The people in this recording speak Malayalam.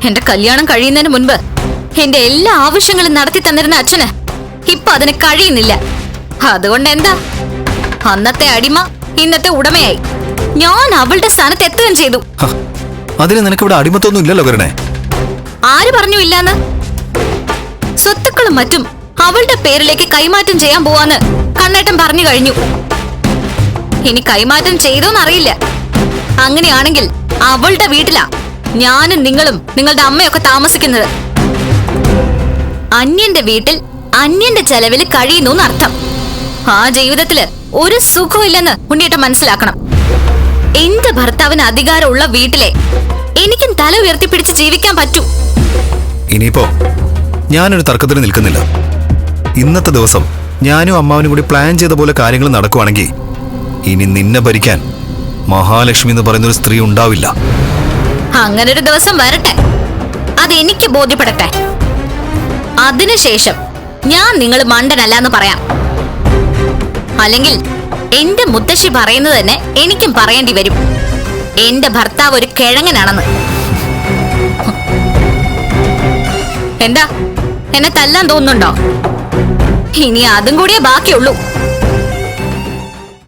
എന്റെ കല്യാണം കഴിയുന്നതിന് മുൻപ് എന്റെ എല്ലാ ആവശ്യങ്ങളും നടത്തി തന്നിരുന്ന അച്ഛന് ഇപ്പൊ അതിന് കഴിയുന്നില്ല. അതുകൊണ്ട് എന്താ, അന്നത്തെ അടിമ ഇന്നത്തെ ഉടമയായി. ഞാൻ അവളുടെ സ്ഥാനത്ത് എത്തുകയും ചെയ്തു. അതിന് നിനക്കിവിടെ അടിമത്തൊന്നും ഇല്ലല്ലോ കരുണേ. ആര് പറഞ്ഞു ഇല്ലാന്ന്? സ്വത്തുക്കളും മറ്റും അവളുടെ പേരിലേക്ക് കൈമാറ്റം ചെയ്യാൻ പോവാന്ന് കണ്ണേട്ടൻ പറഞ്ഞു കഴിഞ്ഞു. ഇനി കൈമാറ്റം ചെയ്തോന്നറിയില്ല. അങ്ങനെയാണെങ്കിൽ അവളുടെ വീട്ടിലാ ഞാനും നിങ്ങളും നിങ്ങളുടെ അമ്മയൊക്കെ താമസിക്കുന്നത്. അന്യന്റെ വീട്ടിൽ അന്യന്റെ ചെലവിൽ കഴിയുന്നു എന്നർത്ഥം. ആ ജീവിതത്തില് ഒരു സുഖമില്ലെന്ന് ഉണ്ണിയേട്ടൻ മനസ്സിലാക്കണം. എന്റെ ഭർത്താവിന് അധികാരമുള്ള വീട്ടിലെ എനിക്കും തല ഉയർത്തിപ്പിടിച്ച് ജീവിക്കാൻ പറ്റൂ. ഇനിയിപ്പോ ഞാനൊരു തർക്കത്തിന് നിൽക്കുന്നില്ല. ഇന്നത്തെ ദിവസം ഞാനും അമ്മാവനും കൂടി പ്ലാൻ ചെയ്ത പോലെ കാര്യങ്ങൾ നടക്കുവാണെങ്കിൽ ഇനി നിന്നെ ഭരിക്കാൻ മഹാലക്ഷ്മി എന്ന് പറയുന്നൊരു സ്ത്രീ ഉണ്ടാവില്ല. അങ്ങനൊരു ദിവസം വരട്ടെ, അതെനിക്ക് ബോധ്യപ്പെടട്ടെ. അതിനുശേഷം ഞാൻ നിങ്ങൾ മണ്ടനല്ലാന്ന് പറയാം. അല്ലെങ്കിൽ എന്റെ മുത്തശ്ശി പറയുന്നത് തന്നെ എനിക്കും പറയേണ്ടി വരും. എന്റെ ഭർത്താവ് ഒരു കിഴങ്ങനാണെന്ന്. എന്താ, എന്നെ തല്ലാൻ തോന്നുന്നുണ്ടോ? ഇനി അതും കൂടിയേ ബാക്കിയുള്ളൂ.